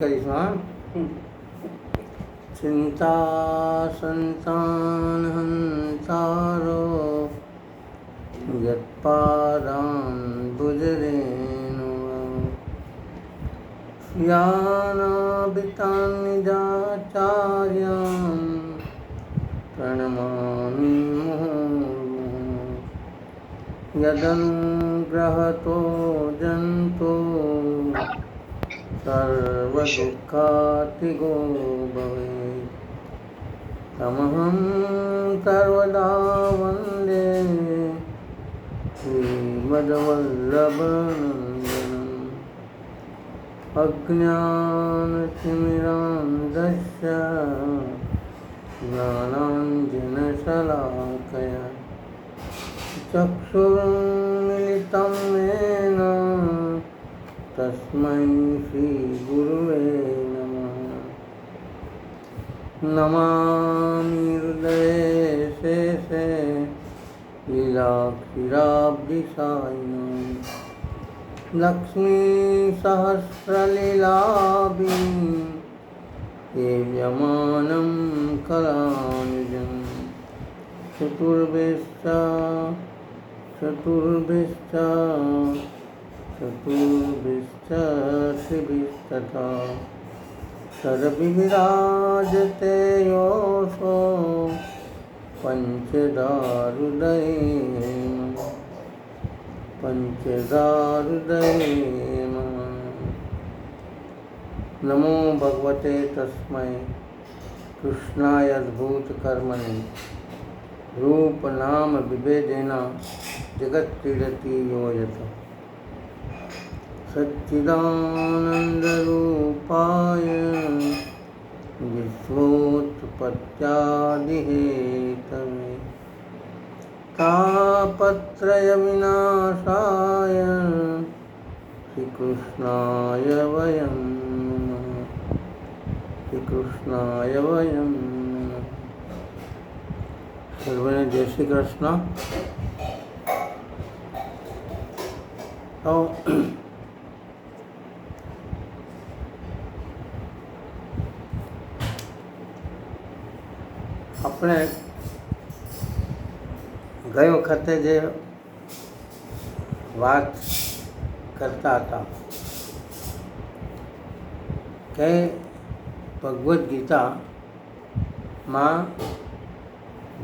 કરીશું હા. ચિંતા સંતાન હંતારો યત્પાદાન ભુજરેનો યાનાભિતાન નિજાચાર્યં પ્રણમામિ મુહુર્મુહુઃ યદનુગ્રહતો જંતો સર્વદુઃખાતિગો ભવેत् તમહં સર્વદા વંદે શ્રીમદ્વલ્લભનંદનम् અજ્ઞાનતિમિરાન્ધસ્ય જ્ઞાનાંજનશલાકયા ચક્ષુરુન્મિલિतं येन તસ્મૈ શ્રી ગુરુવે નમઃ. નમામિ હૃદયે શેષે લીલાક્ષીરાબ્ધિસાયિનં લક્ષ્મી સહસ્રલીલાભિં સેવ્યમાनं કલાનિધિં ચતુર્ભિશ્ચ શ્રીભિस्तथा सर्वविराजते योऽसो पञ्चदाहृदये नमो भगवते तस्मै कृष्णाय अद्भुतकर्मणे रूप नाम विभेदेन जगत्क्रीडति यो यतः सच्चिदानन्दरूपाय विश्वोत्पत्त्यादिहेतवे तापत्रयविनाशाय श्रीकृष्णाय वयं नमः. श्रीकृष्णाय वयं नमः. सर्वने जय श्री कृष्ण. तो આપણે ગઈ વખતે જે વાત કરતા હતા કે ભગવદ્ ગીતામાં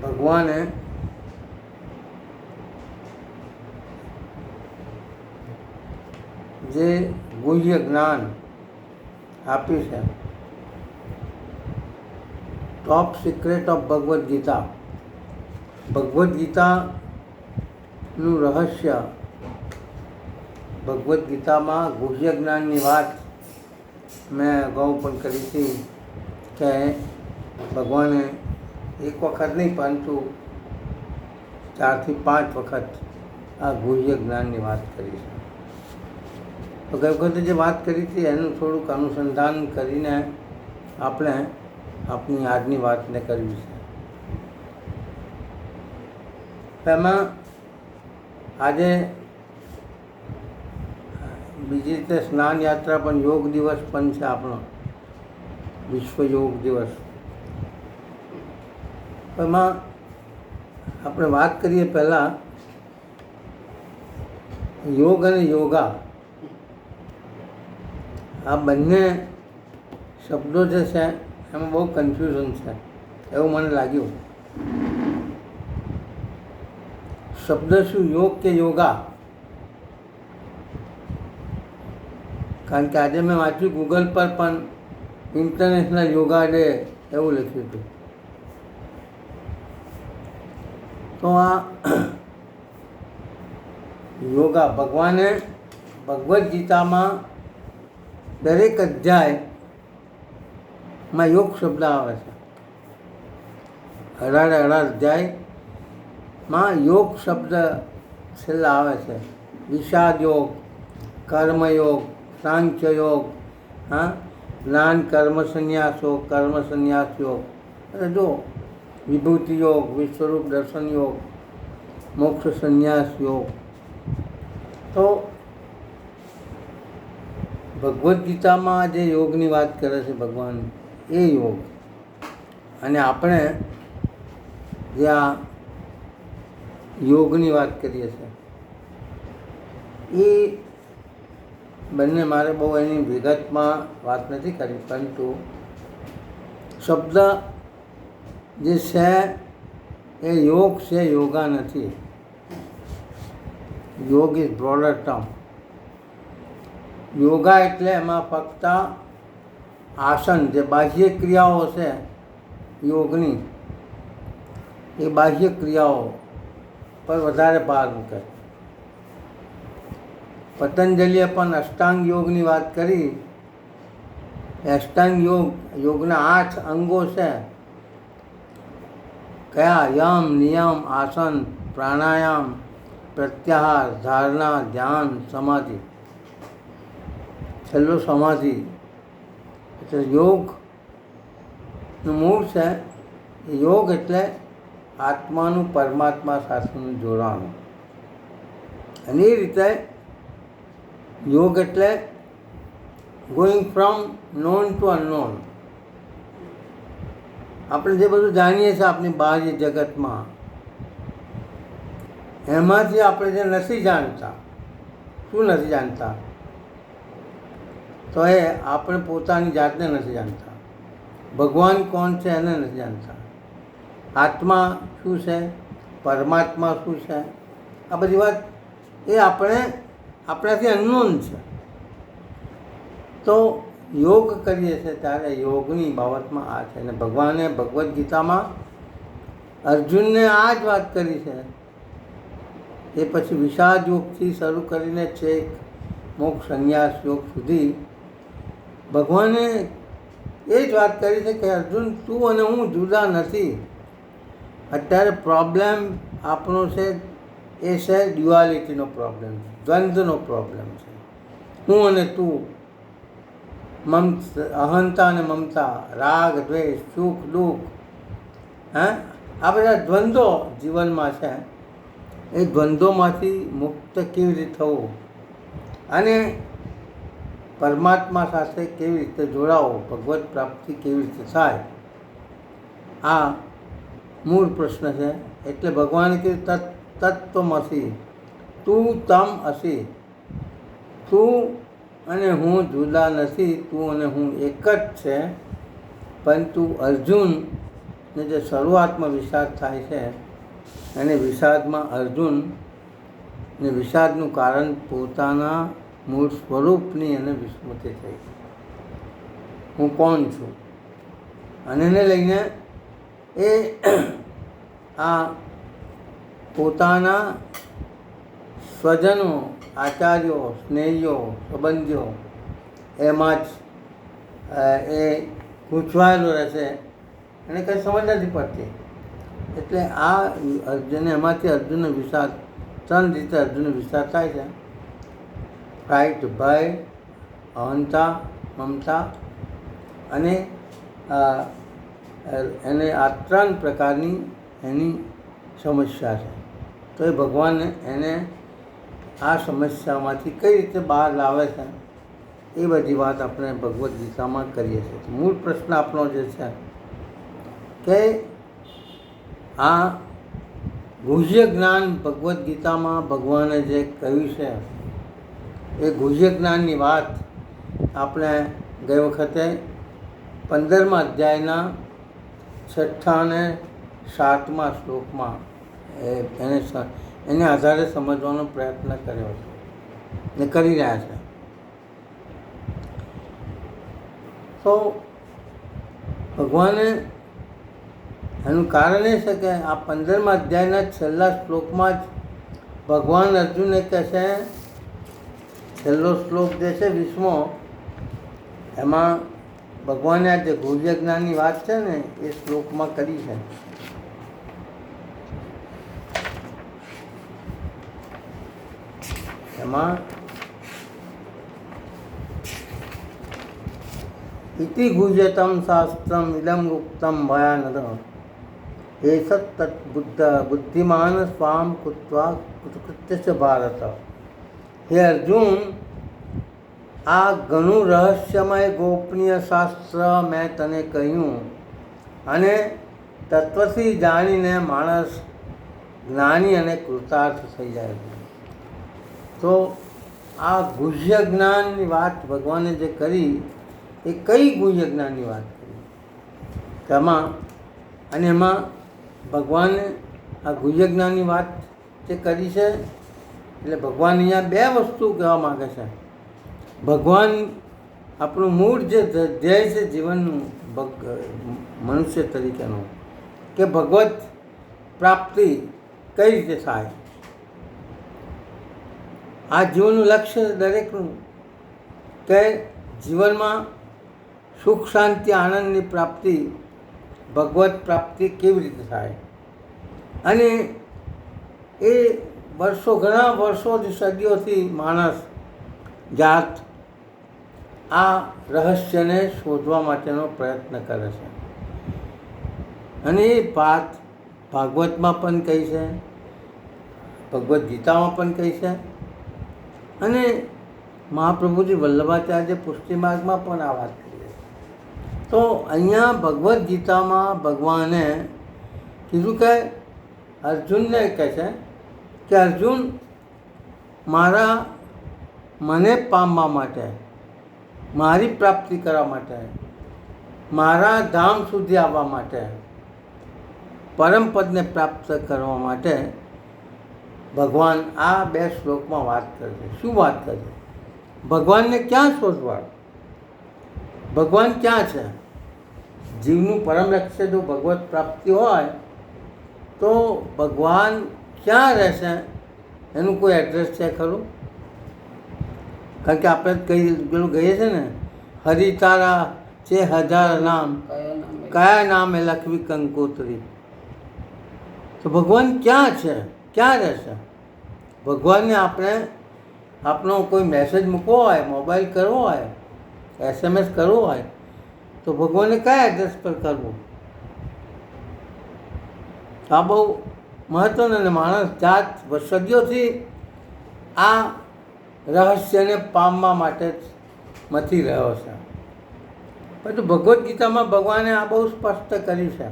ભગવાને જે ગુહ્ય જ્ઞાન આપ્યું છે, top secret of Bhagavad Gita, Bhagavad ગીતાનું રહસ્ય, ભગવદ્ ગીતામાં ગુહ્ય જ્ઞાનની વાત મેં અગાઉ પણ કરી હતી કે ભગવાને એક વખત નહીં પરંતુ 4 થી 5 વખત આ ગુહ્ય જ્ઞાનની વાત કરી છે. તો ગઈ વખતે જે વાત કરી હતી એનું થોડુંક અનુસંધાન કરીને આપણે આપની આજની વાતને કરવી છે. એમાં આજે બીજી રીતે સ્નાન યાત્રા પણ યોગ દિવસ પણ છે, આપણો વિશ્વ યોગ દિવસ. એમાં આપણે વાત કરીએ પહેલાં યોગ અને યોગા, આ બંને શબ્દો જે છે એમાં બહુ કન્ફ્યુઝન છે એવું મને લાગ્યું. શબ્દ શું, યોગ કે યોગા? કારણ કે આજે મેં વાંચ્યું ગૂગલ પર પણ ઇન્ટરનેશનલ યોગા ડે એવું લખ્યું હતું. તો આ યોગા, ભગવાને ભગવદ્ ગીતામાં દરેક અધ્યાયમાં યોગ શબ્દ આવે છે. 18 અધ્યાયમાં યોગ શબ્દ છેલ્લા આવે છે. વિષાદ યોગ, કર્મયોગ, સાંખ્ય યોગ, જ્ઞાન કર્મ સંન્યાસ યોગ, અને જો વિભૂતિ યોગ, વિશ્વરૂપ દર્શન યોગ, મોક્ષ સંન્યાસ યોગ. તો ભગવદ્ ગીતામાં જે યોગની વાત કરે છે ભગવાન, એ યોગ અને આપણે જે આ યોગની વાત કરીએ છીએ, એ બંને મારે બહુ એની વિગતમાં વાત નથી કરી, પરંતુ શબ્દ જે છે એ યોગ છે, યોગા નથી. યોગ ઇઝ બ્રોડર ટર્મ. યોગા એટલે એમાં ફક્ત આસન, જે બાહ્ય ક્રિયાઓ છે યોગની, એ બાહ્ય ક્રિયાઓ પર વધારે ભાર મૂકે. પતંજલિએ પણ અષ્ટાંગ યોગની વાત કરી. અષ્ટાંગ યોગના 8 અંગો છે. કયા? યમ, નિયમ, આસન, પ્રાણાયામ, પ્રત્યાહાર, ધારણા, ધ્યાન, સમાધિ. છેલ્લો સમાધિ. એટલે યોગનું મૂળ છે. યોગ એટલે આત્માનું પરમાત્મા સાથેનું જોડાણ. અને એ રીતે યોગ એટલે going from non two unknown. આપણે જે બધું જાણીએ છીએ આપણી બાહ્ય જગતમાં, એમાંથી આપણે જે નથી જાણતા, શું નથી જાણતા? તો એ આપણે પોતાની જાતને નથી જાણતા. ભગવાન કોણ છે એને નથી જાણતા. આત્મા શું છે, પરમાત્મા શું છે, આ બધી વાત એ આપણાથી અનનોન છે. તો યોગ કરીએ છીએ ત્યારે યોગની બાબતમાં આ છે. અને ભગવાને ભગવદ્ ગીતામાં અર્જુનને આ જ વાત કરી છે. એ પછી વિષાદ યોગથી શરૂ કરીને છેક મોક્ષ સંન્યાસ યોગ સુધી ભગવાને એ જ વાત કરી છે કે અર્જુન, તું અને હું જુદા નથી. અત્યારે પ્રોબ્લેમ આપણો છે એ છે ડ્યુઆલિટીનો પ્રોબ્લેમ, દ્વંદ્વનો પ્રોબ્લેમ છે. હું અને તું, અહંતા અને મમતા, રાગ દ્વેષ, સુખ દુઃખ, આ બધા દ્વંદ્વો જીવનમાં છે. એ દ્વંદ્વોમાંથી મુક્ત કેવી રીતે થવું અને પરમાત્મા સાથે કેવી રીતે જોડાવું, ભગવત પ્રાપ્તિ કેવી રીતે થાય, આ મૂળ પ્રશ્ન છે. એટલે ભગવાને કીધું તત્ત્વમસી, તું તમ અસી. તું અને હું જુદા નથી, તું અને હું એક જ છે. પરંતુ અર્જુનને જે શરૂઆતમાં વિષાદ થાય છે, અને વિષાદમાં અર્જુનને વિષાદનું કારણ પોતાના મૂળ સ્વરૂપની એને વિસ્મૃતિ થઈ. હું કોણ છું? અને એને લઈને એ આ પોતાના સ્વજનો, આચાર્યો, સ્નેહીઓ, સંબંધીઓ એમાં જ એ ગૂંચવાયેલો રહેશે અને કંઈ સમજ નથી પડતી. એટલે આ એમાંથી અર્જુનનો વિષાદ, 3 રીતે અર્જુનનો વિષાદ થાય છે. ફ્રાઇટ, ભય, અહંતા, મમતા અને એને આ 3 પ્રકારની એની સમસ્યા છે. તો એ ભગવાન એને આ સમસ્યામાંથી કઈ રીતે બહાર લાવે છે, એ બધી વાત આપણે ભગવદ્ ગીતામાં કરીએ છીએ. મૂળ પ્રશ્ન આપણો જે છે કે આ ગુહ્ય જ્ઞાન ભગવદ્ ગીતામાં ભગવાને જે કહ્યું છે, એ ગુહ્ય જ્ઞાનની વાત આપણે ગઈ વખતે 15મા અધ્યાયના 6 અને 7મા શ્લોકમાં એને આધારે સમજવાનો પ્રયત્ન કર્યો છે ને કરી રહ્યા છે. તો ભગવાને એનું કારણ એ છે કે આ 15મા અધ્યાયના છેલ્લા શ્લોકમાં જ ભગવાન અર્જુનને કહે છે, છેલ્લો શ્લોક જે છે 20મો, એમાં ભગવાને આ જે ગુહ્ય જ્ઞાનની વાત છે ને એ શ્લોકમાં કરી છે. એમાં ઇતિ ગુહ્યતમ શાસ્ત્રમ ઇદમ ઉક્તમ ભયાનદ એષત તત્ બુદ્ધિમાન સ્વામ કૃત્વા કૃત્ય ભારત. હે અર્જુન, આ ઘણું રહસ્યમય ગોપનીય શાસ્ત્ર મેં તને કહ્યું, અને તત્વથી જાણીને માણસ જ્ઞાની અને કૃતાર્થ થઈ જાય છે. તો આ ગુહ્ય જ્ઞાનની વાત ભગવાને જે કરી એ કઈ ગુહ્ય જ્ઞાનની વાત કરી તેમાં, અને એમાં ભગવાને આ ગુહ્ય જ્ઞાનની વાત જે કરી છે એટલે ભગવાન અહીંયા બે વસ્તુ કહેવા માગે છે. ભગવાન આપણું મૂળ જે ધ્યેય છે જીવનનું, મનુષ્ય તરીકેનું, કે ભગવત પ્રાપ્તિ કઈ રીતે થાય, આ જીવનનું લક્ષ્ય દરેકનું, કે જીવનમાં સુખ શાંતિ આનંદની પ્રાપ્તિ, ભગવત પ્રાપ્તિ કેવી રીતે થાય. અને એ ઘણા વર્ષોથી, સદીઓથી માણસ જાત આ રહસ્યને શોધવા માટેનો પ્રયત્ન કરે છે. અને એ વાત ભાગવતમાં પણ કહી છે, ભગવદ્ ગીતામાં પણ કહી છે, અને મહાપ્રભુજી વલ્લભાચાર્ય પુષ્ટિ માર્ગમાં પણ આ વાત કરી છે. તો અહીંયા ભગવદ્ ગીતામાં ભગવાને કીધું કે અર્જુનને કહે છે કે અર્જુન, મને પામવા માટે, મારી પ્રાપ્તિ કરવા માટે, મારા ધામ સુધી આવવા માટે, પરમપદને પ્રાપ્ત કરવા માટે ભગવાન આ બે શ્લોકમાં વાત કરે છે. શું વાત કરે છે? ભગવાનને ક્યાં શોધવા? ભગવાન ક્યાં છે? જીવનું પરમ લક્ષ્ય જો ભગવત પ્રાપ્તિ હોય તો ભગવાન ક્યાં રહેશે એનું કોઈ એડ્રેસ છે ખરું? કારણ કે આપણે પેલું કહીએ છીએ ને, હરિ તારા છે હજાર નામ, કયા નામે લખવી કંકોત્રી. તો ભગવાન ક્યાં છે, ક્યાં રહેશે? ભગવાનને આપણો કોઈ મેસેજ મૂકવો હોય, મોબાઈલ કરવો હોય, SMS કરવો હોય, તો ભગવાનને કયા એડ્રેસ પર કરવું? આ બહુ મહત્વનું. અને માણસ જાત સદીઓથી આ રહસ્યને પામવા માટે જ મથી રહ્યો છે. પરંતુ ભગવદ્ ગીતામાં ભગવાને આ બહુ સ્પષ્ટ કર્યું છે.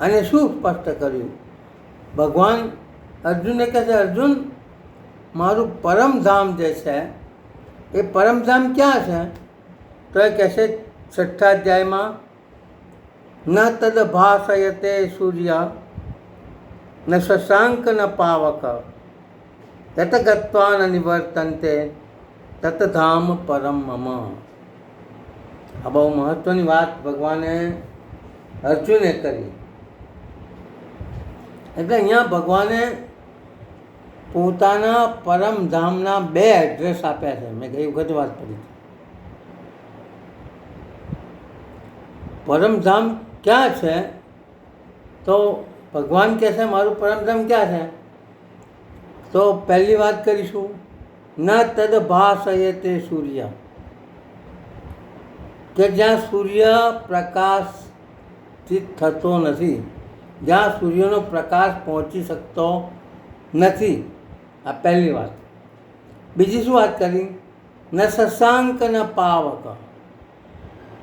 અને શું સ્પષ્ટ કર્યું? ભગવાન અર્જુનને કહે છે, અર્જુન, મારું પરમધામ જે છે એ પરમધામ ક્યાં છે? તો એ કહે છે 6થા અધ્યાયમાં, ન તદ ભાસયતે સૂર્ય ન શશાંક ન પાવક તત ગત્વા ન નિવર્તન્તે તત ધામ પરમ મમ. આ બહુ મહત્વની વાત ભગવાને અર્જુને કરી. એટલે અહીંયા ભગવાને પોતાના પરમધામના બે એડ્રેસ આપ્યા છે. મેં ગઈ વખત વાત કરી. પરમધામ ક્યાં છે? તો ભગવાન કહે છે મારું પરમધામ ક્યાં છે? તો પહેલી વાત કરીશું, ન તદ ભાસયતે સૂર્ય, કે જ્યાં સૂર્ય પ્રકાશિત થતો નથી, જ્યાં સૂર્યનો પ્રકાશ પહોંચી શકતો નથી. આ પહેલી વાત. બીજી શું વાત કરી? ન શશાંક ન પાવક,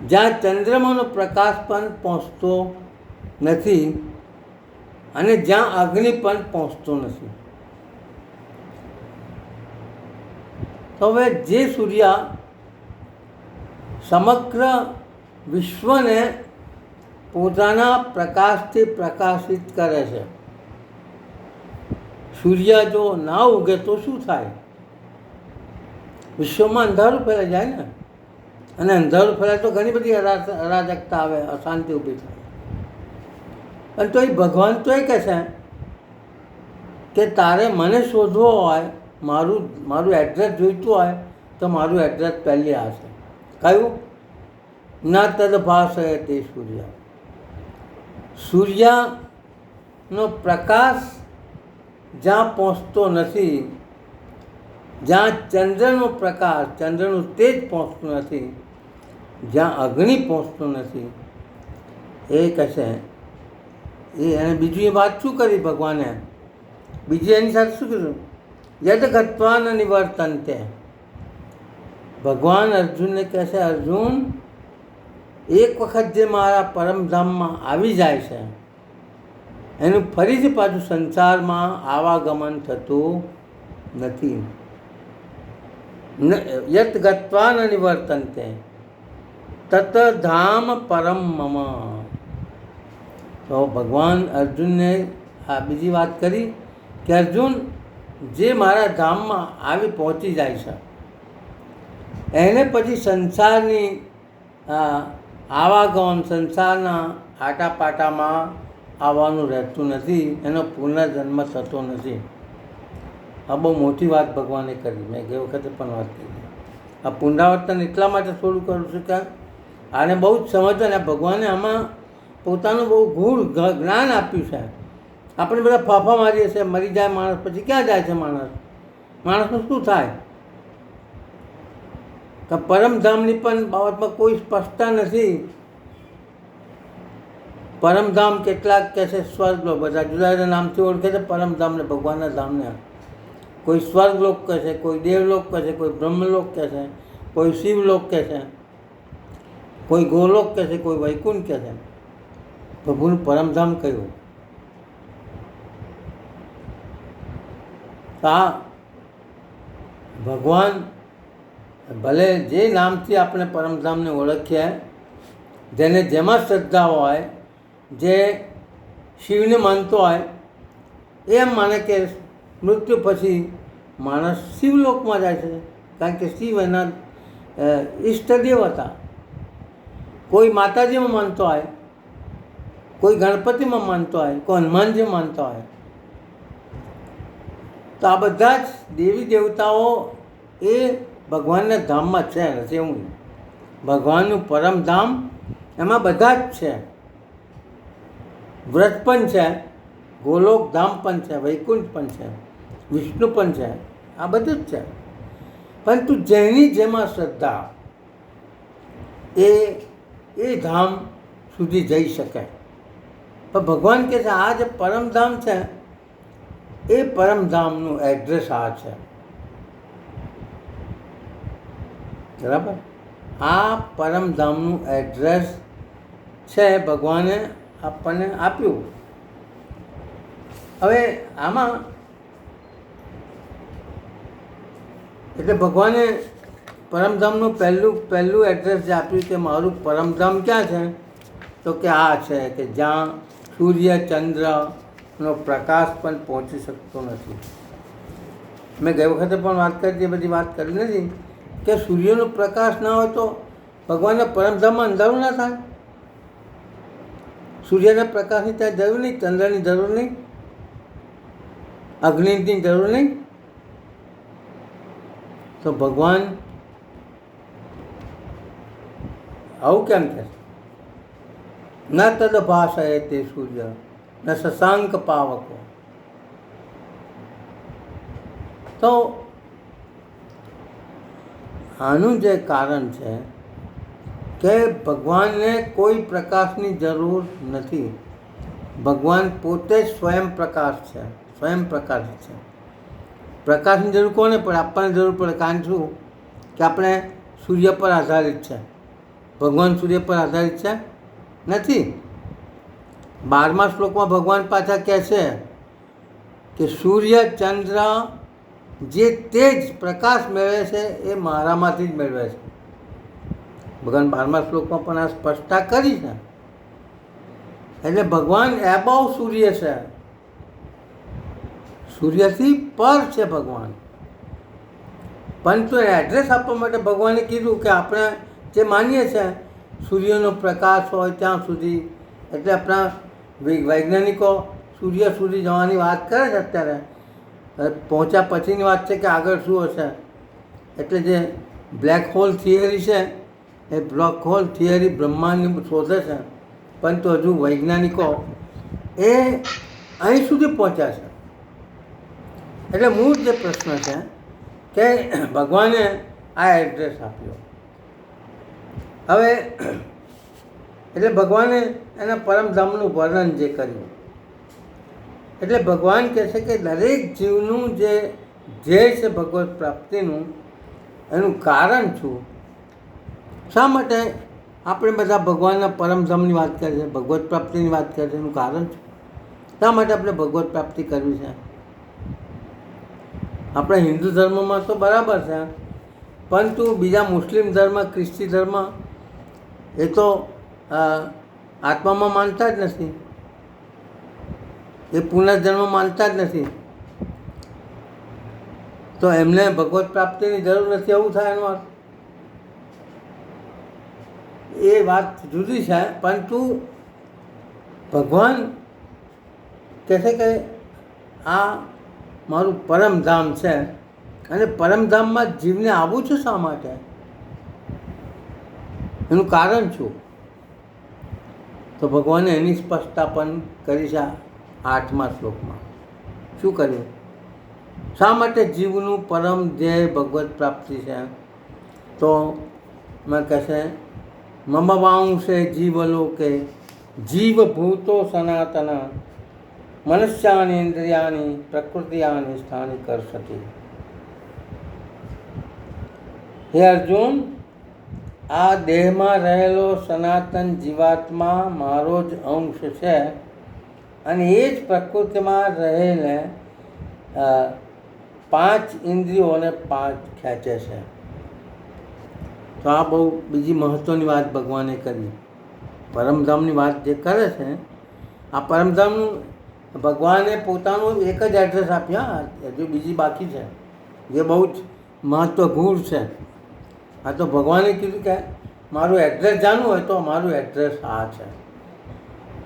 જ્યાં ચંદ્રમાનો પ્રકાશ પણ પહોંચતો નથી અને જ્યાં અગ્નિ પણ પહોંચતો નથી. તો હવે જે સૂર્ય સમગ્ર વિશ્વને પોતાના પ્રકાશથી પ્રકાશિત કરે છે, સૂર્ય જો ના ઉગે તો શું થાય? વિશ્વમાં અંધારું ફેલાઈ જાય ને. અને અંધારું ફેલાય તો ઘણી બધી અરાજકતા આવે, અશાંતિ ઊભી થાય. અને તો એ ભગવાન તો એ કહે છે કે તારે મને શોધવો હોય, મારું એડ્રેસ જોઈતું હોય તો મારું એડ્રેસ પહેલી આ છે. કયું? ન તદ ભાસયતે સૂર્ય. સૂર્યનો પ્રકાશ જ્યાં પહોંચતો નથી, જ્યાં ચંદ્રનો પ્રકાશ, ચંદ્રનું તેજ પહોંચતું નથી, જ્યાં અગ્નિ પહોંચતું નથી, એ કહેશે. એને બીજી વાત શું કરી ભગવાને? બીજી એની સાથે શું કીધું? યદ ગત્વા ન નિવર્તન્તે, ભગવાન અર્જુનને કહે છે, અર્જુન એક વખત જે મારા પરમધામમાં આવી જાય છે એનું ફરીથી પાછું સંસારમાં આવાગમન થતું નથી. યત ગત્વા ન નિવર્તન્તે તત ધામ પરમ મમ. તો ભગવાન અર્જુનને આ બીજી વાત કરી કે અર્જુન જે મારા ધામમાં આવી પહોંચી જાય છે એને પછી સંસારની આવાગમન, સંસારના આટાપાટામાં આવવાનું રહેતું નથી, એનો પુનર્જન્મ થતો નથી. આ બહુ મોટી વાત ભગવાને કરી. મેં ગઈ વખતે પણ વાત કરી. આ પુનરાવર્તન એટલા માટે થોડું કરું છું કે આને બહુ જ સમજવા ને ભગવાને આમાં પોતાનું બહુ ગૂઢ જ્ઞાન આપ્યું છે. આપણે બધા ફાફા મારીએ છીએ, મરી જાય માણસ પછી ક્યાં જાય છે માણસનું શું થાય? તો પરમધામની પણ બાબતમાં કોઈ સ્પષ્ટતા નથી. પરમધામ કેટલાક કહે છે સ્વર્ગલોક, બધા જુદા જુદા નામથી ઓળખે છે પરમધામને, ભગવાનના ધામને. કોઈ સ્વર્ગલોક કહે છે, કોઈ દેવલોક કહે છે, કોઈ બ્રહ્મલોક કહે છે, કોઈ શિવલોક કહે છે, કોઈ ગોલોક કહે છે, કોઈ વૈકુંઠ કહે છે. પ્રભુનું પરમધામ કયું? આ ભગવાન ભલે જે નામથી આપણે પરમધામને ઓળખીએ, જેને જેમાં શ્રદ્ધા હોય, જે શિવને માનતો હોય, એમ માને કે મૃત્યુ પછી માણસ શિવલોકમાં જાય છે, કારણ કે શિવ એના ઈષ્ટદેવ હતા. કોઈ માતાજીમાં માનતો હોય, કોઈ ગણપતિમાં માનતો હોય, કોઈ હનુમાનજી માનતો હોય. તો આ બધા જ દેવી દેવતાઓ એ ભગવાનના ધામમાં છે, નથી એવું. ભગવાનનું પરમધામ એમાં બધા જ છે. વ્રત પણ છે, ગોલોક ધામ પણ છે, વૈકુંઠ પણ છે, વિષ્ણુ પણ છે, આ બધું જ છે. પરંતુ જેની જેમાં શ્રદ્ધા એ ધામ સુધી જઈ શકે. પણ ભગવાન કહે છે આ જે પરમધામ છે એ પરમધામનું એડ્રેસ આ છે. બરાબર? આ પરમધામનું એડ્રેસ છે ભગવાને આપણને આપ્યું. હવે આમાં એટલે ભગવાને પરમધામનું પહેલું એડ્રેસ જે આપ્યું કે મારું પરમધામ ક્યાં છે, તો કે આ છે કે જ્યાં સૂર્ય ચંદ્રનો પ્રકાશ પણ પહોંચી શકતો નથી. મેં ગઈ વખતે પણ વાત કરી, એ બધી વાત કરી નથી કે સૂર્યનો પ્રકાશ ના હોય તો ભગવાનના પરમધામમાં અંધારું ના થાય. સૂર્યના પ્રકાશની ત્યાં જરૂર નહીં, ચંદ્રની જરૂર નહીં, અગ્નિની જરૂર નહીં. તો ભગવાન આવું કેમ કહે? ન તદ ભાષાએ તે સૂર્ય ન શશાંક પાવકો. તો આનું જે કારણ છે કે ભગવાનને કોઈ પ્રકાશની જરૂર નથી. ભગવાન પોતે સ્વયં પ્રકાશ છે, સ્વયં પ્રકાશ છે. પ્રકાશની જરૂર કોને પડે? આપણને જરૂર પડે. કારણ શું કે આપણે સૂર્ય પર આધારિત છે. ભગવાન સૂર્ય પર આધારિત છે નથી. 12મા શ્લોકમાં ભગવાન પાછા કહે છે કે સૂર્ય ચંદ્ર જે તેજ પ્રકાશ મેળવે છે એ મારામાંથી જ મેળવે છે. ભગવાન 12મા શ્લોકમાં પણ આ સ્પષ્ટતા કરી છે. એટલે ભગવાન એબવ સૂર્ય છે, સૂર્યથી પર છે ભગવાન. પરંતુ એડ્રેસ આપવા માટે ભગવાને કીધું કે આપણે જે માનીએ છીએ સૂર્યનો પ્રકાશ હોય ત્યાં સુધી, એટલે આપણા વૈજ્ઞાનિકો સૂર્ય સુધી જવાની વાત કરે છે. અત્યારે પહોંચ્યા પછીની વાત છે કે આગળ શું હશે. એટલે જે બ્લેક હોલ થિયરી છે એ બ્લેક હોલ થિયરી બ્રહ્માંડની શોધે છે, પરંતુ હજુ વૈજ્ઞાનિકો એ અહીં સુધી પહોંચ્યા છે. એટલે મૂળ જે પ્રશ્ન છે કે ભગવાને આ એડ્રેસ આપ્યો. હવે એટલે ભગવાને એના પરમધામનું વર્ણન જે કર્યું, એટલે ભગવાન કહે છે કે દરેક જીવનું જે ધ્યેય છે ભગવત પ્રાપ્તિનું, એનું કારણ શું? શા માટે આપણે બધા ભગવાનના પરમધામની વાત કરીએ છીએ, ભગવત પ્રાપ્તિની વાત કરીએ છીએ? એનું કારણ શું? શા માટે આપણે ભગવત પ્રાપ્તિ કરવી છે? આપણે હિન્દુ ધર્મમાં તો બરાબર છે, પરંતુ બીજા મુસ્લિમ ધર્મ, ખ્રિસ્તી ધર્મ એ તો આત્મામાં માનતા જ નથી, એ પુનર્જન્મ માનતા જ નથી. તો એમને ભગવત પ્રાપ્તિની જરૂર નથી એવું થાય એનો અર્થ? એ વાત જુદી છે. પરંતુ ભગવાન કહે છે કે આ મારું પરમધામ છે, અને પરમધામમાં જીવને આવવું છે. શા માટે? એનું કારણ શું? તો ભગવાને એની સ્પષ્ટતા પણ કરી છે 8મા શ્લોકમાં. શું કર્યું? શા માટે જીવનું પરમ ધ્યેય ભગવત પ્રાપ્તિ છે? તો મેં કહેશે મમ વાંશે જીવલોકે જીવભૂતો સનાતન મનુષ્યાની ઇન્દ્રિયાની પ્રકૃતિયાની સ્થાની કરશતી. હે અર્જુન, આ દેહમાં રહેલો સનાતન જીવાત્મા મારો જ અંશ છે, અને એ જ પ્રકૃતિમાં રહેલે 5 ઇન્દ્રિયોને 5 ખેંચે છે. તો આ બહુ બીજી મહત્ત્વની વાત ભગવાને કરી. પરમધામની વાત જે કરે છે, આ પરમધામનું ભગવાને પોતાનું એક જ એડ્રેસ આપ્યા, હજુ બીજી બાકી છે, જે બહુ જ મહત્વપૂર્ણ છે. આ તો ભગવાને કીધું કે મારું એડ્રેસ જાણવું હોય તો મારું એડ્રેસ આ છે,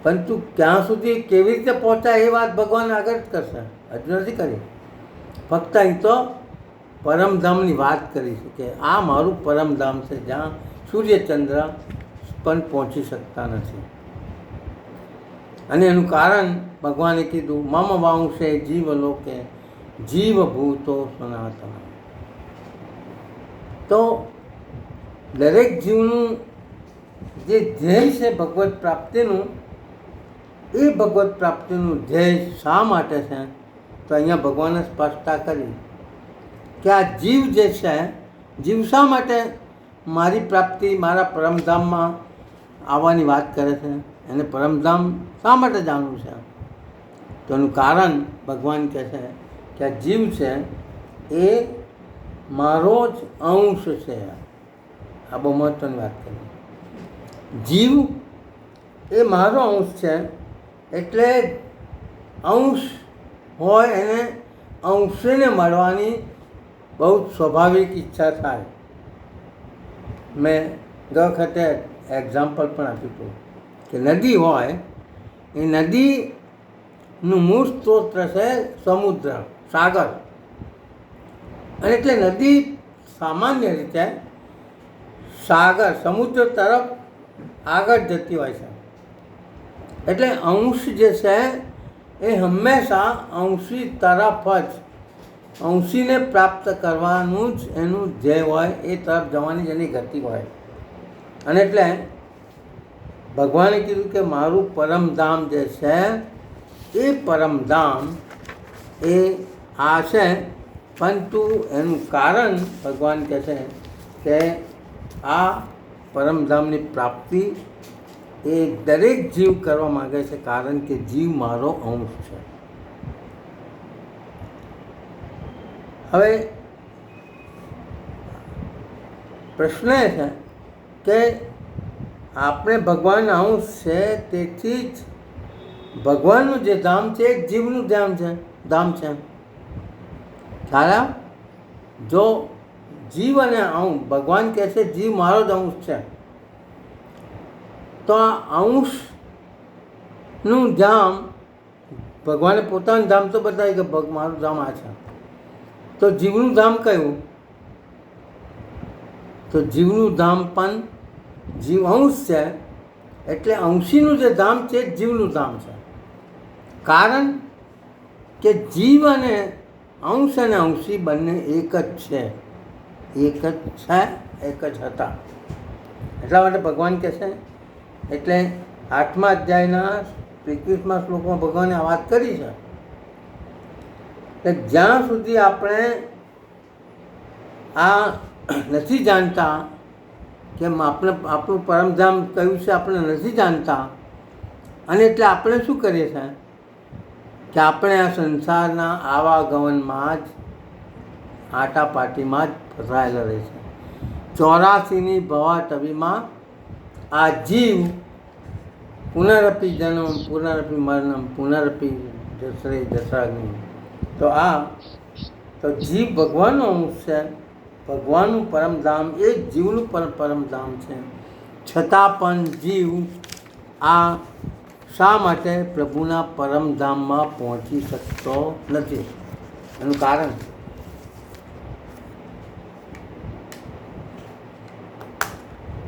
પરંતુ ક્યાં સુધી કેવી રીતે પહોંચાય એ વાત ભગવાન આગળ જ કરશે, હજુ નથી કરી. ફક્ત અહીં તો પરમધામની વાત કરી છે કે આ મારું પરમધામ છે, જ્યાં સૂર્યચંદ્ર પણ પહોંચી શકતા નથી. અને એનું કારણ ભગવાને કીધું મમ વાંશે જીવલોકે જીવભૂતો સનાતન. તો દરેક જીવનું જે ધ્યેય છે ભગવત પ્રાપ્તિનું, એ ભગવત પ્રાપ્તિનું ધ્યેય શા માટે છે? તો અહીંયા ભગવાને સ્પષ્ટતા કરી કે આ જીવ જે છે, જીવ શા માટે મારી પ્રાપ્તિ, મારા પરમધામમાં આવવાની વાત કરે છે? એને પરમધામ શા માટે જાણવું છે? તો એનું કારણ ભગવાન કહે છે કે આ જીવ છે એ મારો જ અંશ છે. આ બહુ મહત્ત્વની વાત કરી. જીવ એ મારો અંશ છે, એટલે અંશ હોય એને અંશને મળવાની બહુ સ્વાભાવિક ઈચ્છા થાય. મેં ગત વખતે એક્ઝામ્પલ પણ આપ્યું હતું કે નદી હોય, એ નદીનું મૂળ સ્ત્રોત છે સમુદ્ર, સાગર. અને એટલે નદી સામાન્ય રીતે સાગર, સમુદ્ર તરફ આગળ જતી હોય છે. એટલે અંશ જે છે એ હંમેશા અંશી તરફ જ, અંશીને પ્રાપ્ત કરવાનું જ એનું ધ્યેય હોય, એ તરફ જવાની જ એની ગતિ હોય. અને એટલે ભગવાને કીધું કે મારું પરમધામ જે છે એ પરમધામ એ આ છે. પરંતુ એનું કારણ ભગવાન કહે છે કે આ પરમધામની પ્રાપ્તિ એ દરેક જીવ કરવા માગે છે, કારણ કે જીવ મારો અંશ છે. હવે પ્રશ્ન એ છે કે આપણે ભગવાનના અંશ છે, તેથી જ ભગવાનનું જે ધામ છે એ જીવનું ધામ છે. ખ્યાલ? જો જીવ અને અંશ, ભગવાન કહે છે જીવ મારો જ અંશ છે, તો આ અંશનું ધામ, ભગવાને પોતાનું ધામ તો બતાવ્યું કે મારું ધામ આ છે, તો જીવનું ધામ કયું? તો જીવનું ધામ પણ જીવ અંશ છે, એટલે અંશીનું જે ધામ છે એ જીવનું ધામ છે. કારણ કે જીવ અને અંશ અને અંશી બંને એક જ છે, એક જ છે, એક જ હતા. એટલા માટે ભગવાન કહે છે, એટલે 8મા અધ્યાયના 21મા શ્લોકમાં ભગવાને આ વાત કરી છે કે જ્યાં સુધી આપણે આ નથી જાણતા કે આપણે આપણું પરમધામ કયું છે આપણે નથી જાણતા, અને એટલે આપણે શું કરીએ છીએ કે આપણે આ સંસારના આવાગમનમાં જ આટાપાટીમાં જ ફસાયેલા રહે છે. 84ની ભવાટવીમાં આ જીવ પુનરપી જન્મ પુનરપી મરણમ પુનરપી જસરે જસરાગ્નિ. તો જીવ ભગવાનનો અંશ છે, ભગવાનનું પરમધામ એ જ જીવનું પરમધામ છે. છતાં પણ જીવ આ શા માટે પ્રભુના પરમધામમાં પહોંચી શકતો નથી? એનું કારણ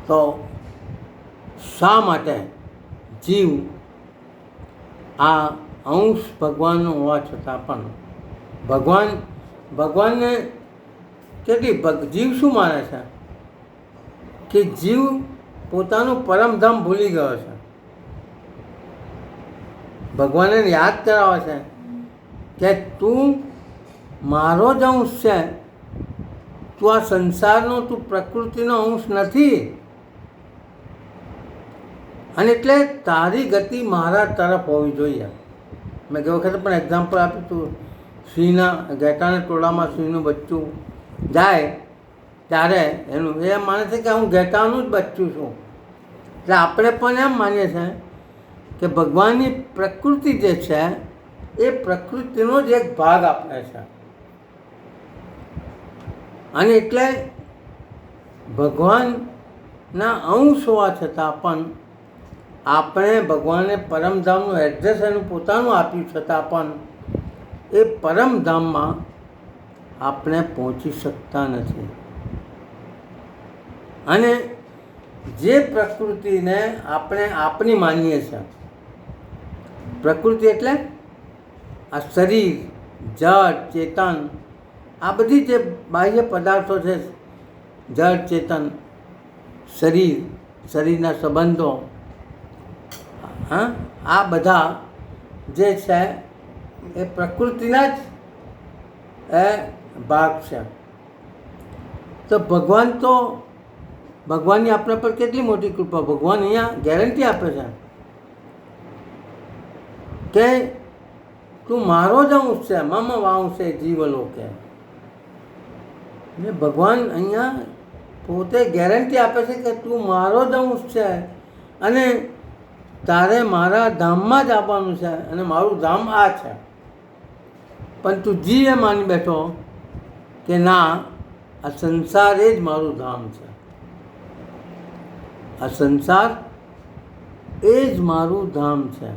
તો શા માટે જીવ આ અંશ ભગવાનનો હોવા છતાં પણ ભગવાનને કેટલી જીવ શું માને છે કે જીવ પોતાનું પરમધામ ભૂલી ગયો છે. ભગવાનને યાદ કરાવે છે કે તું મારો જ અંશ છે, તું આ સંસારનો, તું પ્રકૃતિનો અંશ નથી, અને એટલે તારી ગતિ મારા તરફ હોવી જોઈએ. મેં ગઈ વખતે પણ એક્ઝામ્પલ આપ્યું હતું, સિંહના ઘેટાના ટોળામાં સિંહનું બચ્ચું જાય ત્યારે એનું એ માને છે કે હું ઘેટાનું જ બચ્ચું છું. એટલે આપણે પણ એમ માનીએ છીએ કે ભગવાનની પ્રકૃતિ જે છે એ પ્રકૃતિનો જ એક ભાગ આપણે છે, અને એટલે ભગવાનના અંશ હોવા છતાં પણ આપણે ભગવાનને પરમધામનું એડ્રેસ એનું પોતાનું આપ્યું છતાં પણ એ પરમધામમાં આપણે પહોંચી શકતા નથી. અને જે પ્રકૃતિને આપણે આપણી માનીએ છીએ, પ્રકૃતિ એટલે આ શરીર, જડ, ચેતન, આ બધી જે બાહ્ય પદાર્થો છે, જડ, ચેતન, શરીરના સંબંધો, આ બધા જે છે એ પ્રકૃતિના જ ભાગ છે. તો ભગવાનની આપણા પર કેટલી મોટી કૃપા! ભગવાન અહીંયા ગેરંટી આપે છે કે તું મારો જ અંશ છે, મમ વાંશે જીવલોકે. ભગવાન અહીંયા પોતે ગેરંટી આપે છે કે તું મારો જ અંશ છે, અને તારે મારા ધામમાં જ આવવાનું છે, અને મારું ધામ આ છે. પણ તું જીવે માની બેઠો કે ના, આ સંસાર એ જ મારું ધામ છે, આ સંસાર એ જ મારું ધામ છે.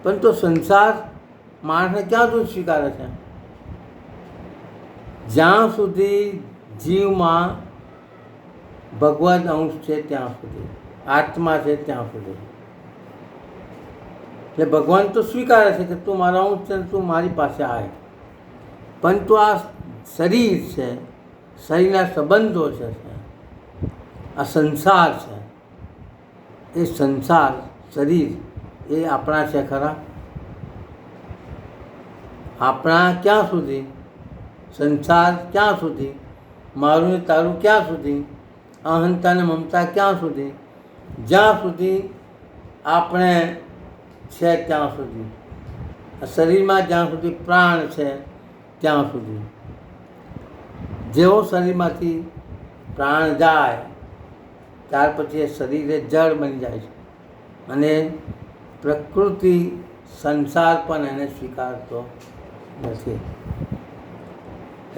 પણ તો સંસાર માણસને ક્યાં સુધી સ્વીકારે છે? જ્યાં સુધી જીવમાં ભગવાન અંશ છે ત્યાં સુધી, આત્મા છે ત્યાં સુધી. એટલે ભગવાન તો સ્વીકારે છે કે તું મારા અંશ છે, તું મારી પાસે આવે. પણ તો આ શરીર છે, શરીરના સંબંધો છે, આ સંસાર છે, એ સંસાર શરીર એ આપણા છે ખરા? આપણા ક્યાં સુધી? સંસાર ક્યાં સુધી? મારું ને તારું ક્યાં સુધી? અહંતા ને મમતા ક્યાં સુધી? જ્યાં સુધી આપણે છે ત્યાં સુધી, શરીરમાં જ્યાં સુધી પ્રાણ છે ત્યાં સુધી. જેવો શરીરમાંથી પ્રાણ જાય ત્યાર પછી એ શરીર એ જળ બની જાય છે, અને પ્રકૃતિ સંસાર પણ એને સ્વીકારતો નથી.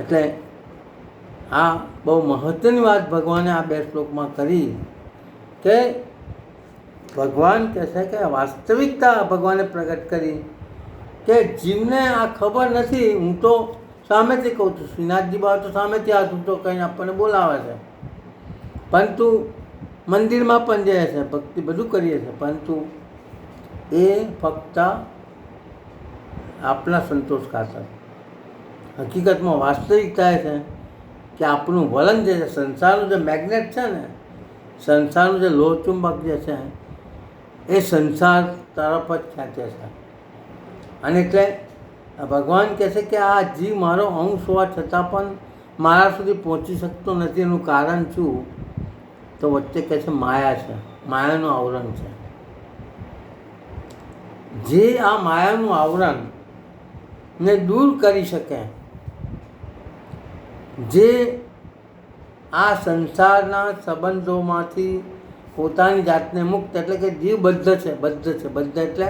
એટલે આ બહુ મહત્ત્વની વાત ભગવાને આ 2 શ્લોકમાં કરી કે ભગવાન કહે છે કે વાસ્તવિકતા ભગવાને પ્રગટ કરી કે જીવને આ ખબર નથી. હું તો સામેથી કહું છું, શ્રીનાથજી બાબા તો સામેથી હાથ ઊંચો કહીને આપણને બોલાવે છે, પરંતુ મંદિરમાં પણ જાય છે, ભક્તિ બધું કરીએ છીએ, પરંતુ એ ફક્ત આપણા સંતોષ ખાતર. હકીકતમાં વાસ્તવિકતા એ છે કે આપણું વલણ જે છે, સંસારનું જે મેગ્નેટ છે ને, સંસારનું જે લોહચુંબક જે છે એ સંસાર તરફ જ ખેંચે છે. અને એટલે ભગવાન કહે છે કે આ જીવ મારો અંશ હોવા છતાં પણ મારા સુધી પહોંચી શકતો નથી. એનું કારણ શું? તો વચ્ચે કહે છે માયા છે, માયાનું આવરણ છે. જે આ માયાનું આવરણ ને દૂર કરી શકે, જે આ સંસારના સંબંધોમાંથી પોતાની જાતને મુક્ત, એટલે કે જીવ બદ્ધ છે, બદ્ધ એટલે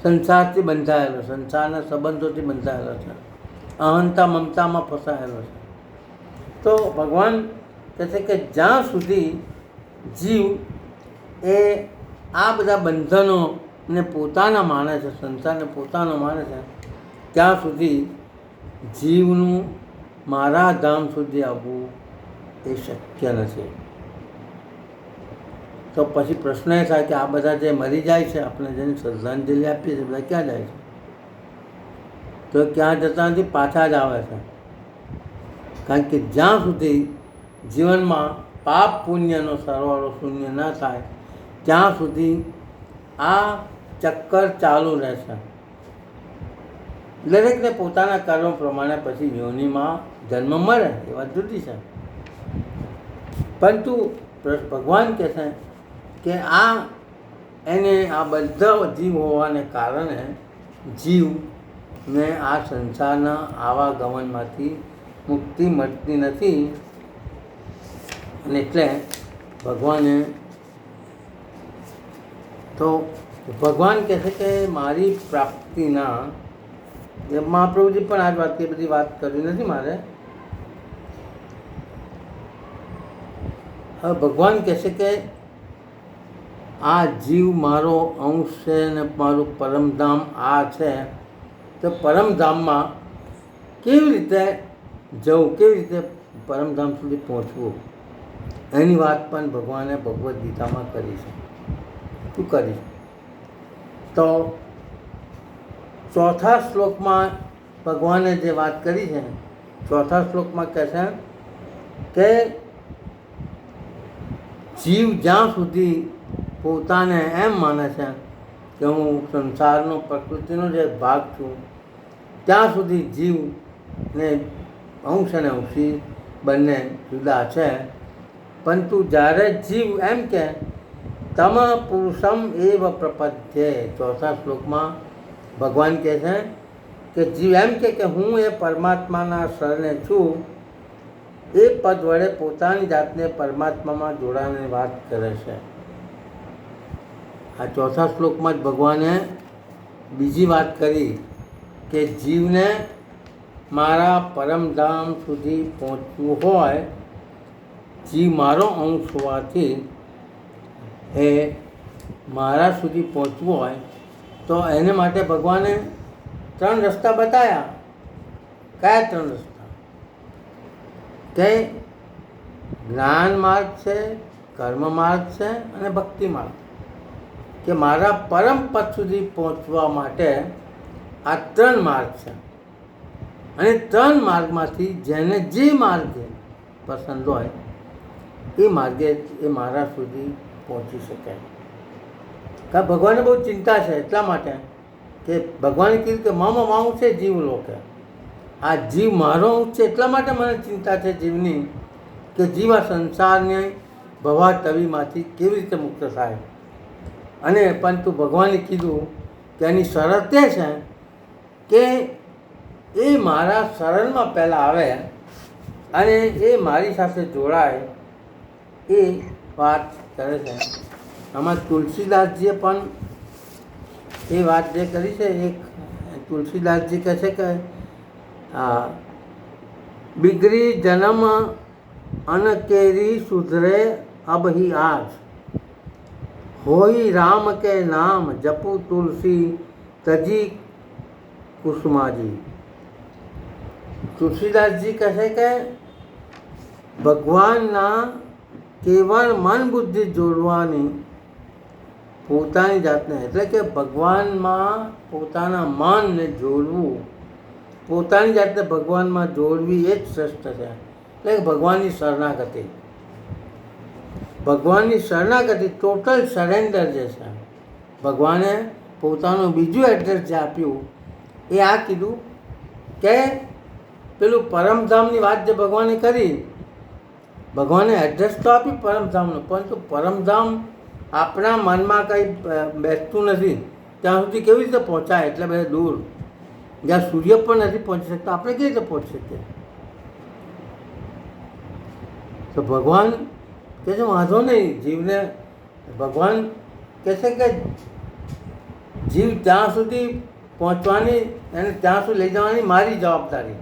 સંસારથી બંધાયેલો, સંસારના સંબંધોથી બંધાયેલો છે, અહંતા મમતામાં ફસાયેલો છે. તો ભગવાન કહે છે કે જ્યાં સુધી જીવ એ આ બધા બંધનોને પોતાના માને છે, સંસારને પોતાનો માને છે, ત્યાં સુધી જીવનું મારા ધામ સુધી આવવું એ શક્ય નથી. તો પછી પ્રશ્ન એ થાય કે આ બધા જે મરી જાય છે, આપણે જેને શ્રદ્ધાંજલિ આપીએ છીએ, બધા ક્યાં જાય છે? તો ક્યાં જતા નથી, પાછા જ આવે છે. કારણ કે જ્યાં સુધી જીવનમાં પાપ પુણ્યનો સરવાળો શૂન્ય ન થાય, ત્યાં સુધી આ ચક્કર ચાલુ રહેશે. દરેકને પોતાના કર્મ પ્રમાણે પછી યોનિમાં જન્મ મળે, એ વાત જુદી છે. પરંતુ ભગવાન કહે છે કે એને આ બધા જીવ હોવાને કારણે જીવને આ સંસારના આવાગમનમાંથી મુક્તિ મળતી નથી. અને એટલે ભગવાન કહે છે કે મારી પ્રાપ્તિના, મહાપ્રભુજી પણ આ વાત, એ બધી વાત કરવી નથી મારે. હવે ભગવાન કહે છે કે આ જીવ મારો અંશ છે ને મારું પરમધામ આ છે. તો પરમધામમાં કેવી રીતે જવું, કેવી રીતે પરમધામ સુધી પહોંચવું, એની વાત પણ ભગવાને ભગવદ્ ગીતામાં કરી છે. શું કરી? તો ચોથા શ્લોકમાં ભગવાને જે વાત કરી છે, ચોથા શ્લોકમાં કહે છે કે જીવ જ્યાં સુધી પોતાને એમ માને છે કે હું સંસારનો, પ્રકૃતિનો જે ભાગ છું, ત્યાં સુધી જીવને અંશ અને અંશી બંને જુદા છે. પરંતુ જ્યારે જીવ એમ કે તમ પુરુષમ એવ પ્રપદ્યે, ચોથા શ્લોકમાં ભગવાન કહે છે કે જીવ એમ કે હું એ પરમાત્માના શરણે છું, એ પદ વડે પોતાની જાતને પરમાત્મામાં જોડાવાની વાત કરે છે. આ ચોથા શ્લોકમાં જ ભગવાને બીજી વાત કરી કે જીવને મારા પરમધામ સુધી પહોંચવું હોય, જીવ મારો અંશ હોવાથી એ મારા સુધી પહોંચવું હોય, તો એને માટે ભગવાને 3 રસ્તા બતાવ્યા. કયા 3 રસ્તા? કે જ્ઞાન માર્ગ છે, કર્મ માર્ગ છે અને ભક્તિ માર્ગ. કે મારા પરમ પદ સુધી પહોંચવા માટે આ 3 માર્ગ છે. અને 3 માર્ગમાંથી જેને જે માર્ગે પસંદ હોય એ માર્ગે એ મારા સુધી પહોંચી શકે. કારણ ભગવાનને બહુ ચિંતા છે, એટલા માટે કે ભગવાને કીધું કે મમ માઉં છે જીવ લોકે. આ જીવ મારો અંશ છે, એટલા માટે મને ચિંતા છે જીવની, કે જીવ આ સંસારની ભવાટવીમાંથી કેવી રીતે મુક્ત થાય. અને પરંતુ ભગવાને કીધું કે એની શરત એ છે કે એ મારા શરણમાં પહેલાં આવે અને એ મારી સાથે જોડાય, એ વાત કરે છે. આમાં તુલસીદાસજીએ પણ એ વાત જે કરી છે, એક તુલસીદાસજી કહે છે કે बिगड़ी जन्म अन केरी सुधरे अब ही आज, होई राम के नाम जपू तुलसी तजी कुसुमाजी. तुलसीदास जी કહે કે ભગવાનના કેવળ મન બુદ્ધિ જોડવાની પોતાની જાતને, એટલે કે ભગવાનમાં પોતાના મનને જોડવું, પોતાની જાતને ભગવાનમાં જોડવી એ જ શ્રેષ્ઠ છે. એટલે ભગવાનની શરણાગતિ, ભગવાનની શરણાગતિ, ટોટલ સરેન્ડર જે છે. ભગવાને પોતાનું બીજું એડ્રેસ જે આપ્યું એ આ કીધું કે પેલું પરમધામની વાત જે ભગવાને કરી, ભગવાને એડ્રેસ તો આપ્યું પરમધામનું, પરંતુ પરમધામ આપણા મનમાં કંઈ બેસતું નથી. ત્યાં સુધી કેવી રીતે પહોંચાય? એટલે બધા દૂર, જ્યાં સૂર્ય પણ નથી પહોંચી શકતા, આપણે કેવી રીતે પહોંચી શકીએ? તો ભગવાન કહે છે વાંધો નહીં, જીવને ભગવાન કહે છે કે જીવ ત્યાં સુધી પહોંચવાની અને ત્યાં સુધી લઈ જવાની મારી જવાબદારી.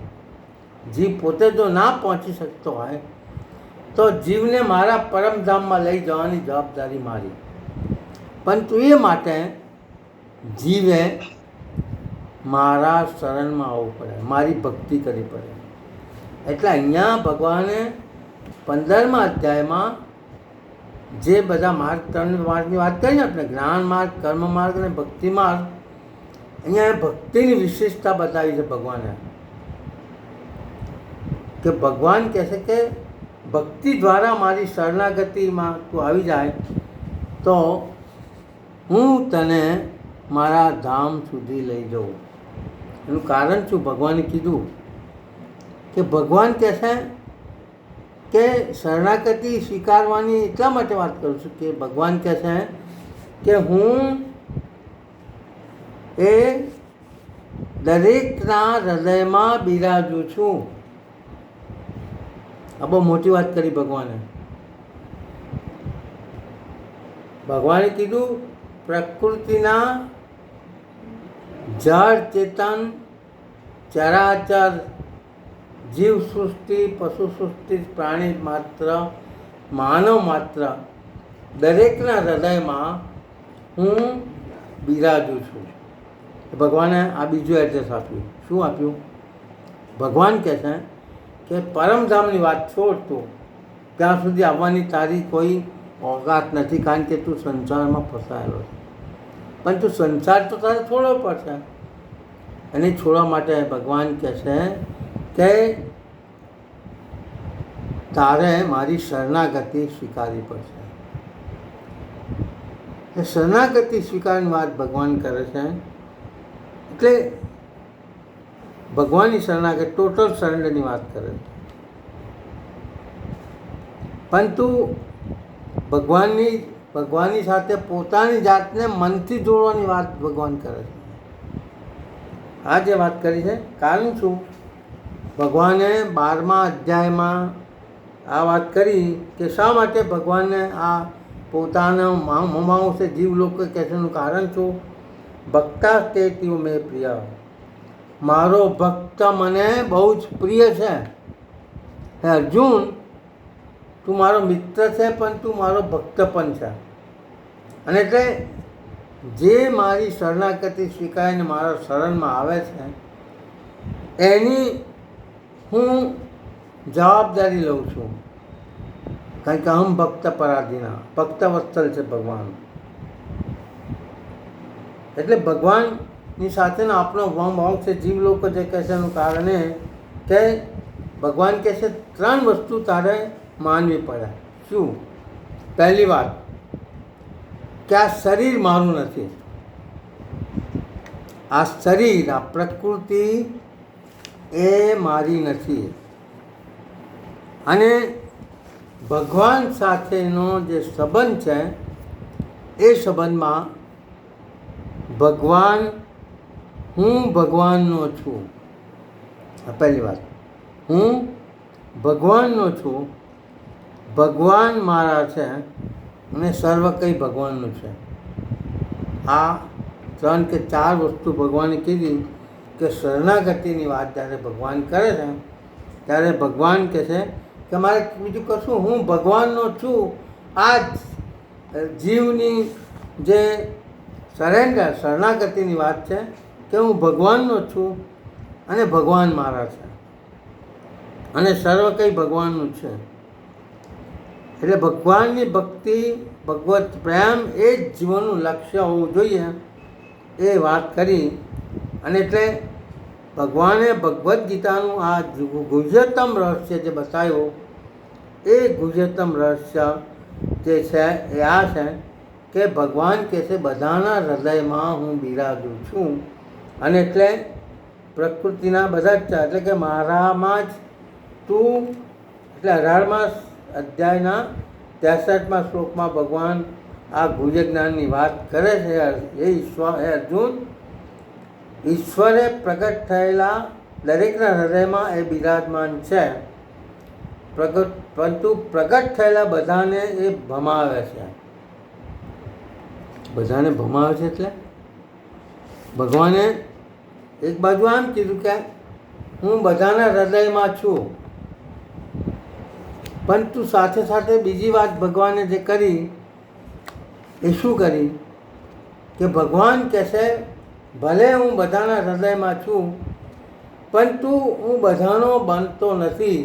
જીવ પોતે જો ના પહોંચી શકતો હોય તો જીવને મારા પરમધામમાં લઈ જવાની જવાબદારી મારી. પરંતુ એ માટે જીવે મારા શરણમાં આવવું પડે, મારી ભક્તિ કરવી પડે. એટલે અહીંયા ભગવાને 15મા અધ્યાયમાં જે બધા માર્ગ, 3 માર્ગની વાત કરી ને આપણે, જ્ઞાન માર્ગ, કર્મ માર્ગ અને ભક્તિ માર્ગ, અહીંયા ભક્તિની વિશેષતા બતાવી છે ભગવાને. કે ભગવાન કહે છે કે ભક્તિ દ્વારા મારી શરણાગતિમાં તું આવી જાય તો હું તને મારા ધામ સુધી લઈ જાઉં. એનું કારણ શું? ભગવાને કીધું કે ભગવાન કહે છે કે શરણાગતિ સ્વીકારવાની એટલા માટે વાત કરું છું કે ભગવાન કહે છે કે હું એ દરેકના હૃદયમાં બિરાજું છું. આ બહુ મોટી વાત કરી ભગવાને. ભગવાને કીધું પ્રકૃતિના જળ ચેતન ચરાચર જીવ સૃષ્ટિ, પશુ સૃષ્ટિ, પ્રાણી માત્ર, માનવ માત્ર, દરેકના હૃદયમાં હું બિરાજું છું. ભગવાને આ બીજું એડ્રેસ આપ્યું. શું આપ્યું? ભગવાન કહે છે કે પરમધામની વાત છોડ, તું ત્યાં સુધી આવવાની તારી કોઈ ઓકાત નથી, કારણ કે તું સંસારમાં ફસાયેલો છે. પણ તું સંસાર તો તારે છોડવો પડશે. અને છોડવા માટે ભગવાન કહે છે કે તારે મારી શરણાગતિ સ્વીકારવી પડશે. એ શરણાગતિ સ્વીકારવાની વાત ભગવાન કરે છે. એટલે ભગવાનની શરણાગતિ ટોટલ સરેન્ડરની વાત કરે છે. પરંતુ ભગવાનની સાથે પોતાની જાતને મનથી જોડવાની વાત ભગવાન કરે છે. આ જે વાત કરી છે, કારણ શું? ભગવાને 12મા અધ્યાયમાં આ વાત કરી કે શા માટે ભગવાનને આ પોતાના મમાંસે જીવ લોકો કહે છે. એનું કારણ શું? ભક્તા તેતીવ મેં પ્રિય, મારો ભક્ત મને બહુ જ પ્રિય છે. હે અર્જુન, તું મારો મિત્ર છે પણ તું મારો ભક્ત પણ છે. અને એટલે જે મારી શરણાગતિ સ્વીકારીને મારા શરણમાં આવે છે એની હું જવાબદારી લઉં છું. કારણ કે અહમ ભક્ત પરાધીના, ભક્ત વત્સલ છે ભગવાન. એટલે ભગવાનની સાથેનો આપણો ભાવ છે જીવ લોકો જે કહે છે એનું કારણે કે ભગવાન કહે છે 3 વસ્તુ તારે માનવી પડે. શું? પહેલી વાત કે આ શરીર મારું નથી. આ શરીર, આ પ્રકૃતિ એ મારી નથી. અને ભગવાન સાથેનો જે સંબંધ છે એ સંબંધમાં ભગવાન, હું ભગવાનનો છું. આ પહેલી વાત. હું ભગવાનનો છું, ભગવાન મારા છે અને સર્વ કંઈ ભગવાનનું છે. આ 3 કે 4 વસ્તુ ભગવાને કીધી કે શરણાગતિની વાત જ્યારે ભગવાન કરે છે ત્યારે ભગવાન કહે છે કે મારે બીજું કશું, હું ભગવાનનો છું. આ જ જીવની જે સરેન્ડર, શરણાગતિની વાત છે કે હું ભગવાનનો છું અને ભગવાન મારા છે અને સર્વ કંઈ ભગવાનનું છે. એટલે ભગવાનની ભક્તિ, ભગવત પ્રેમ એ જ જીવનનું લક્ષ્ય હોવું જોઈએ, એ વાત કરી. અને એટલે ભગવાને ભગવદ્ ગીતાનું આ ગુહ્યતમ રહસ્ય જે બતાવ્યું, એ ગુહ્યતમ રહસ્ય જે છે એ આ છે કે ભગવાન કહે છે બધાના હૃદયમાં હું બિરાજું છું. અને એટલે પ્રકૃતિના બધા જ ચાર, એટલે કે મારામાં જ તું, એટલે 18મા અધ્યાયના 63મા શ્લોકમાં ભગવાન આ ગુહ્ય જ્ઞાનની વાત કરે છે. એ ઈશ્વર, હે અર્જુન, ઈશ્વરે પ્રગટ થયેલા દરેકના હૃદયમાં એ બિરાજમાન છે, પરંતુ પ્રગટ થયેલા બધાને એ ભમાવે છે. બધાને ભમાવે છે એટલે ભગવાને એક બાજુ આમ કીધું કે હું બધાના હૃદયમાં છું, પરંતુ સાથે સાથે બીજી વાત ભગવાને જે કરી એ શું કરી કે ભગવાન કહેશે ભલે હું બધાના હૃદયમાં છું, પરંતુ હું બધાનો બનતો નથી.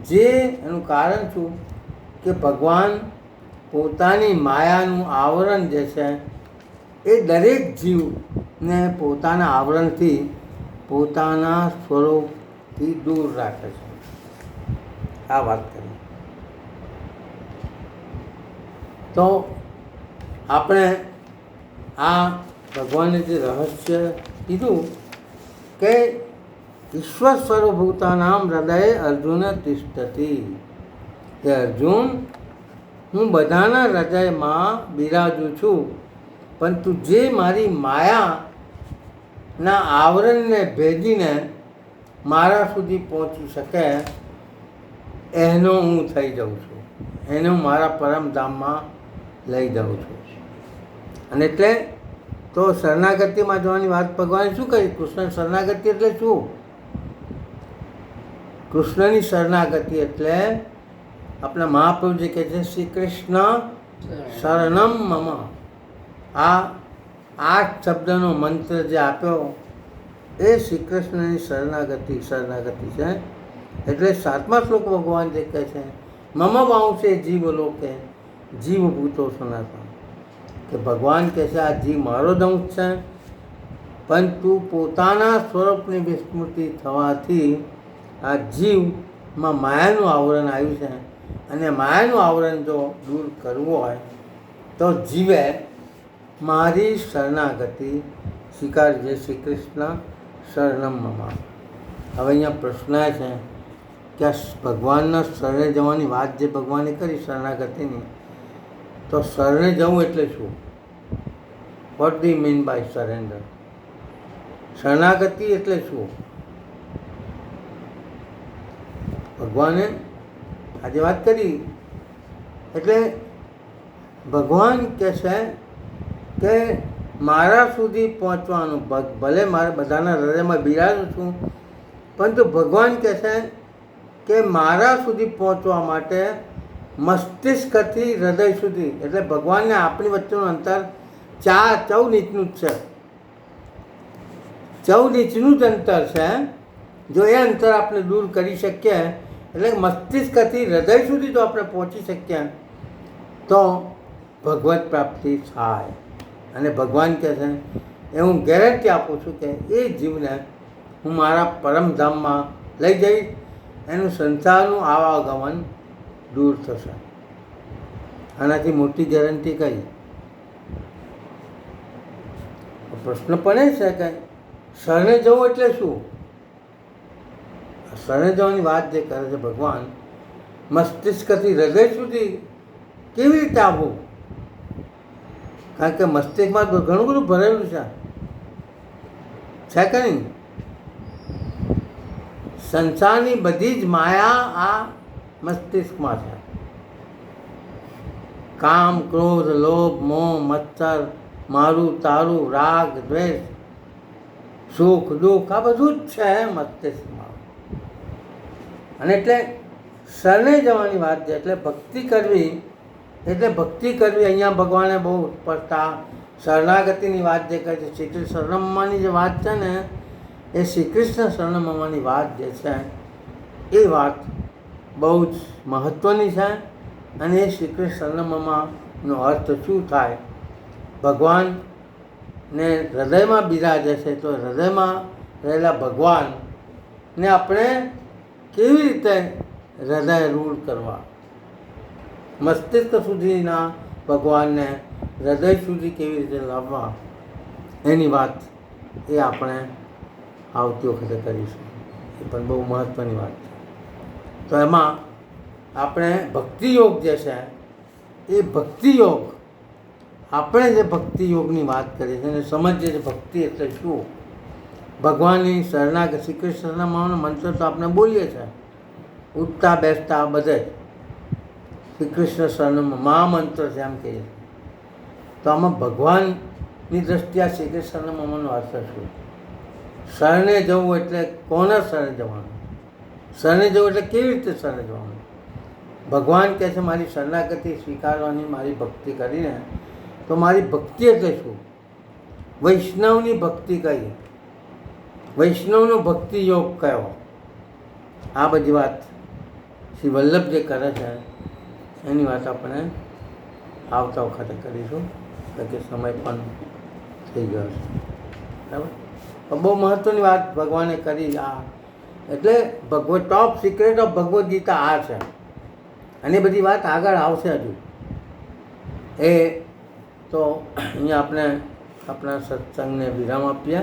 જે એનું કારણ શું કે ભગવાન પોતાની માયાનું આવરણ જે છે એ દરેક જીવને પોતાના આવરણથી, પોતાના સ્વરૂપથી દૂર રાખે છે. આ વાત કરી તો આપણે આ ભગવાને જે રહસ્ય કીધું કે ઈશ્વર સર્વભૂતાનામ હૃદય અર્જુન તિષ્ઠતિ, કે અર્જુન હું બધાના હૃદયમાં બિરાજું છું, પરંતુ જે મારી માયાના આવરણને ભેદીને મારા સુધી પહોંચી શકે એનો હું થઈ જાઉં છું, એને હું મારા પરમધામમાં લઈ જાઉં છું. અને એટલે તો શરણાગતિમાં જવાની વાત ભગવાને શું કરી? કૃષ્ણ શરણાગતિ એટલે શું? કૃષ્ણની શરણાગતિ એટલે આપણા મહાપ્રભુજી કહે છે શ્રી કૃષ્ણ શરણમ મમ. આ 8 શબ્દનો મંત્ર જે આપ્યો એ શ્રી કૃષ્ણની શરણાગતિ છે. એટલે 7મા શ્લોક ભગવાન જે કહે છે મમ વાંશે જીવ લોકે જીવભૂતો સનાતન, કે ભગવાન કહે છે આ જીવ મારો જ અંશ છે, પરંતુ પોતાના સ્વરૂપની વિસ્મૃતિ થવાથી આ જીવમાં માયાનું આવરણ આવ્યું છે, અને માયાનું આવરણ જો દૂર કરવું હોય તો જીવે મારી શરણાગતિ સ્વીકારજે. શ્રી કૃષ્ણ શરણમ મમ. હવે અહીંયા પ્રશ્ન છે કે આ ભગવાનના શરણે જવાની વાત જે ભગવાને કરી શરણાગતિની, તો શરણે જવું એટલે શું? What do you mean by surrender? શરણાગતિ એટલે શું? ભગવાને આજે વાત કરી એટલે ભગવાન કહે છે કે મારા સુધી પહોંચવાનું, ભલે મારે બધાના હૃદયમાં બિરાજું છું, પરંતુ ભગવાન કહે છે કે મારા સુધી પહોંચવા માટે મસ્તિષ્કથી હૃદય સુધી, એટલે ભગવાનને આપણી વચ્ચેનું અંતર 14 ઇંચનું જ છે, 14 ઇંચનું જ અંતર છે. જો એ અંતર આપણે દૂર કરી શકીએ, એટલે મસ્તિષ્કથી હૃદય સુધી જો આપણે પહોંચી શકીએ તો ભગવત પ્રાપ્તિ થાય. અને ભગવાન કહે છે એ હું ગેરંટી આપું છું કે એ જીવને હું મારા પરમધામમાં લઈ જઈશ, એનું સંસારનું આવાગમન દૂર થશે. આનાથી મોટી ગેરંટી કઈ? પ્રશ્ન પણ એ છે કે શરણે જવું એટલે શું? શરણે જવાની વાત જે કરે છે ભગવાન, મસ્તિષ્કથી હૃદય સુધી કેવી રીતે આવવું? કારણ કે મસ્તિષ્કમાં તો ઘણું બધું ભરેલું છે કે નહીં? સંસારની બધી જ માયા આ મસ્તિષ્કમાં છે. કામ, ક્રોધ, લોભ, મોહ, મત્સર, મારું તારું, રાગ, દ્વેષ, સુખ, દુઃખ, આ બધું જ છે મસ્તિષ્કમાં. અને એટલે શરણે જવાની વાત છે, એટલે ભક્તિ કરવી, અહીંયા ભગવાને બહુ સ્પષ્ટતા શરણાગતિની વાત જે કહે છે, શ્રી કૃષ્ણ શરણમની જે વાત છે ને, એ શ્રી કૃષ્ણ શરણમની વાત જે છે એ વાત બહુ જ મહત્ત્વની છે. અને એ શ્રી કૃષ્ણ શરણમનો અર્થ શું થાય? ભગવાનને હૃદયમાં બિરાજે છે, તો હૃદયમાં રહેલા ભગવાનને આપણે કેવી રીતે હૃદય રૂઢ કરવા? મસ્તિષ્ક સુધીના ભગવાનને હૃદય સુધી કેવી રીતે લાવવા? એની વાત એ આપણે આવતી વખતે કરીશું. એ પણ બહુ મહત્ત્વની વાત છે. તો એમાં આપણે ભક્તિ યોગ જે છે એ ભક્તિ યોગ, આપણે જે ભક્તિ યોગની વાત કરીએ છીએ અને સમજીએ છીએ ભક્તિ એટલે શું. ભગવાનની શરણાગત, શ્રી કૃષ્ણના મંત્ર તો આપણે બોલીએ છીએ ઉઠતા બેસતા બધે શ્રી કૃષ્ણ શરણમાં મહામંત્ર છે એમ કહીએ. તો આમાં ભગવાનની દ્રષ્ટિએ આ શ્રી કૃષ્ણ મામાનો અર્થ શું? શરણે જવું એટલે કોના શરણે જવાનું? શરણે જવું એટલે કેવી રીતે શરણે જવાનું? ભગવાન કહે છે મારી શરણાગતિ સ્વીકારવાની, મારી ભક્તિ કરીને. તો મારી ભક્તિ એટલે શું? વૈષ્ણવની ભક્તિ કઈ? વૈષ્ણવનો ભક્તિ યોગ કયો? આ બધી વાત શ્રી વલ્લભ જે કરે છે એની વાત આપણે આવતા વખતે કરીશું, કારણ કે સમય પણ થઈ ગયો છે. બરાબર. બહુ મહત્ત્વની વાત ભગવાને કરી. આ એટલે top secret of Bhagavad Gita આ છે. અને બધી વાત આગળ આવશે હજુ. એ તો અહીંયા આપણે આપણા સત્સંગને વિરામ આપીએ.